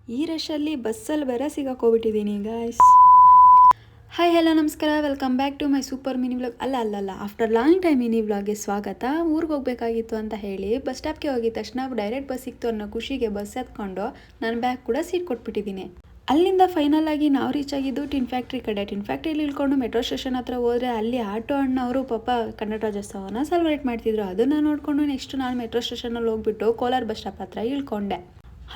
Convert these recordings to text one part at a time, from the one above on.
ಈ ರಶಲ್ಲಿ ಬಸ್ಸಲ್ಲಿ ಬೇರೆ ಸಿಗಾಕೋಬಿಟ್ಟಿದ್ದೀನಿ ಗಾಯ್ಸ್. ಹಾಯ್ ಹಲೋ ನಮಸ್ಕಾರ, welcome back to my super mini vlog. ಅಲ್ಲ ಆಫ್ಟರ್ ಲಾಂಗ್ ಟೈಮ್ ಮಿನಿ ವ್ಲಾಗ್ಗೆ ಸ್ವಾಗತ. ಊರಿಗೆ ಹೋಗಬೇಕಾಗಿತ್ತು ಅಂತ ಹೇಳಿ ಬಸ್ ಸ್ಟಾಪ್ಗೆ ಹೋಗಿದ ತಕ್ಷಣ ಡೈರೆಕ್ಟ್ ಬಸ್ ಸಿಕ್ತು ಅನ್ನೋ ಖುಷಿಗೆ ಬಸ್ ಎತ್ಕೊಂಡು ನನ್ನ ಬ್ಯಾಗ್ ಕೂಡ ಸೀಟ್ ಕೊಟ್ಬಿಟ್ಟಿದ್ದೀನಿ. ಅಲ್ಲಿಂದ ಫೈನಲ್ ಆಗಿ ನಾವು ರೀಚ್ ಆಗಿದ್ದು ಟಿನ್ ಫ್ಯಾಕ್ಟ್ರಿ ಕಡೆ. ಟಿನ್ ಫ್ಯಾಕ್ಟ್ರಿಲಿ ಇಳ್ಕೊಂಡು ಮೆಟ್ರೋ ಸ್ಟೇಷನ್ ಹತ್ರ ಹೋದರೆ ಅಲ್ಲಿ ಆಟೋ ಅಣ್ಣವರು ಪಾಪ ಕನ್ನಡ ರಾಜ್ಯೋತ್ಸವನ ಸೆಲೆಬ್ರೇಟ್ ಮಾಡ್ತಿದ್ರು. ಅದನ್ನು ನೋಡಿಕೊಂಡು ನೆಕ್ಸ್ಟ್ ನಾನು ಮೆಟ್ರೋ ಸ್ಟೇಷನಲ್ಲಿ ಹೋಗ್ಬಿಟ್ಟು ಕೋಲಾರ ಬಸ್ ಸ್ಟಾಪ್ ಹತ್ರ ಇಳ್ಕೊಂಡೆ.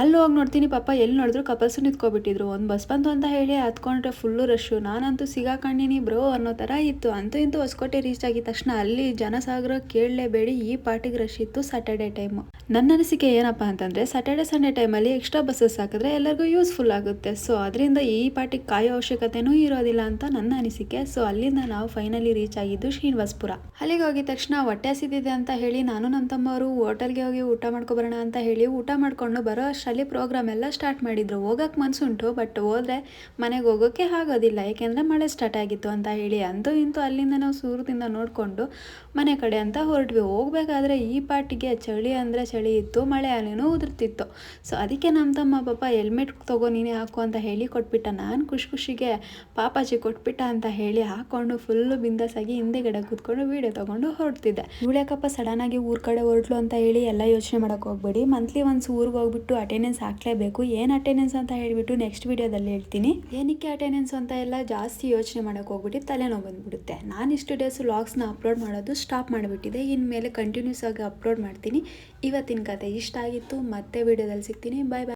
ಅಲ್ಲಿ ಹೋಗಿ ನೋಡ್ತೀನಿ ಪಾಪ ಎಲ್ಲಿ ನೋಡಿದ್ರು ಕಪಲ್ಸು ನಿಂತ್ಕೊಬಿಟ್ಟಿದ್ರು. ಒಂದು ಬಸ್ ಬಂತು ಅಂತ ಹೇಳಿ ಹತ್ಕೊಂಡ್ರೆ ಫುಲ್ಲು ರಶ್ಶು. ನಾನಂತೂ ಸಿಗಾಕೊಂಡಿನಿ ಬ್ರೋ ಅನ್ನೋ ಥರ ಇತ್ತು. ಅಂತೂ ಇಂತೂ ಹೊಸಕೋಟೆ ರೀಚ್ ಆಗಿದ ತಕ್ಷಣ ಅಲ್ಲಿ ಜನಸಾಗರ ಕೇಳಲೇಬೇಡಿ, ಈ ಪಾರ್ಟಿಗೆ ರಶ್ ಇತ್ತು ಸ್ಯಾಟರ್ಡೆ ಟೈಮು. ನನ್ನ ಅನಿಸಿಕೆ ಏನಪ್ಪ ಅಂತಂದರೆ, ಸ್ಯಾಟರ್ಡೆ ಸಂಡೇ ಟೈಮಲ್ಲಿ ಎಕ್ಸ್ಟ್ರಾ ಬಸ್ಸಸ್ ಹಾಕಿದ್ರೆ ಎಲ್ಲರಿಗೂ ಯೂಸ್ಫುಲ್ ಆಗುತ್ತೆ. ಸೊ ಅದರಿಂದ ಈ ಪಾರ್ಟಿಗೆ ಕಾಯೋ ಅವಶ್ಯಕತೆನೂ ಇರೋದಿಲ್ಲ ಅಂತ ನನ್ನ ಅನಿಸಿಕೆ. ಸೊ ಅಲ್ಲಿಂದ ನಾವು ಫೈನಲಿ ರೀಚ್ ಆಗಿದ್ದು ಶ್ರೀನಿವಾಸಪುರ. ಅಲ್ಲಿಗೆ ಹೋಗಿದ ತಕ್ಷಣ ಹೊಟ್ಟೆ ಹಸಿದಿದೆ ಅಂತ ಹೇಳಿ ನಾನು ನಮ್ಮ ತಮ್ಮವರು ಹೋಟೆಲ್ಗೆ ಹೋಗಿ ಊಟ ಮಾಡ್ಕೊಬರೋಣ ಅಂತ ಹೇಳಿ ಊಟ ಮಾಡಿಕೊಂಡು ಬರೋ ಅಷ್ಟರಲ್ಲಿ ಪ್ರೋಗ್ರಾಮ್ ಎಲ್ಲ ಸ್ಟಾರ್ಟ್ ಮಾಡಿದ್ರು. ಹೋಗೋಕ್ಕೆ ಮನಸ್ಸುಂಟು, ಬಟ್ ಹೋದರೆ ಮನೆಗೆ ಹೋಗೋಕ್ಕೆ ಆಗೋದಿಲ್ಲ, ಏಕೆಂದರೆ ಮಳೆ ಸ್ಟಾರ್ಟ್ ಆಗಿತ್ತು ಅಂತ ಹೇಳಿ. ಅಂತೂ ಇಂತೂ ಅಲ್ಲಿಂದ ನಾವು ಸೂರದಿಂದ ನೋಡಿಕೊಂಡು ಮನೆ ಕಡೆ ಅಂತ ಹೊರಟ್ವಿ. ಹೋಗಬೇಕಾದ್ರೆ ಈ ಪಾರ್ಟಿಗೆ ಚಳಿ ಅಂದರೆ ಚಳಿ ಇತ್ತು, ಮಳೆ ಅಲ್ಲಿನೂ ಉದುರ್ತಿತ್ತು. ಸೊ ಅದಕ್ಕೆ ನಮ್ಮ ತಮ್ಮ ಪಾಪ ಹೆಲ್ಮೆಟ್ ತಗೋ ನೀನೇ ಹಾಕು ಅಂತ ಹೇಳಿ ಕೊಟ್ಬಿಟ್ಟ. ನಾನು ಖುಷಿಗೆ ಪಾಪಾಜಿ ಕೊಟ್ಬಿಟ್ಟ ಅಂತ ಹೇಳಿ ಹಾಕ್ಕೊಂಡು ಫುಲ್ಲು ಬಿಂದಾಸಾಗಿ ಹಿಂದೆಗಡೆ ಕೂತ್ಕೊಂಡು ವೀಡಿಯೋ ತೊಗೊಂಡು ಹೊರಡ್ತಿದ್ದೆ. ಇವಳ್ಯಾಕಪ್ಪ ಸಡನ್ನಾಗಿ ಊರ ಕಡೆ ಹೊರಟ್ಲು ಅಂತ ಹೇಳಿ ಎಲ್ಲ ಯೋಚನೆ ಮಾಡೋಕ್ಕೆ ಹೋಗ್ಬೇಡಿ. ಮಂತ್ಲಿ ಒನ್ಸ್ ಊರಿಗೆ ಹೋಗ್ಬಿಟ್ಟು ಅಟೆಂಡೆನ್ಸ್ ಹಾಕಲೇಬೇಕು. ಏನು ಅಟೆಂಡೆನ್ಸ್ ಅಂತ ಹೇಳಿಬಿಟ್ಟು ನೆಕ್ಸ್ಟ್ ವೀಡಿಯೋದಲ್ಲಿ ಹೇಳ್ತೀನಿ. ಏನಕ್ಕೆ ಅಟೆಂಡೆನ್ಸ್ ಅಂತ ಎಲ್ಲ ಜಾಸ್ತಿ ಯೋಚನೆ ಮಾಡೋಕ್ಕೆ ಹೋಗ್ಬಿಟ್ಟು ತಲೆನೋವು ಬಂದುಬಿಡುತ್ತೆ. ನಾನು ಇಷ್ಟು ಡೇಸ್ ವ್ಲಾಗ್ಸ್ನ ಅಪ್ಲೋಡ್ ಮಾಡೋದು ಸ್ಟಾಪ್ ಮಾಡಿಬಿಟ್ಟಿದೆ. ಇನ್ಮೇಲೆ ಕಂಟಿನ್ಯೂಸ್ ಆಗಿ ಅಪ್ಲೋಡ್ ಮಾಡ್ತೀನಿ. ಇವತ್ತಿನ ಕತೆ ಇಷ್ಟ ಆಗಿತ್ತು. ಮತ್ತೆ ವೀಡಿಯೋದಲ್ಲಿ ಸಿಗ್ತೀನಿ. ಬಾಯ್ ಬಾಯ್.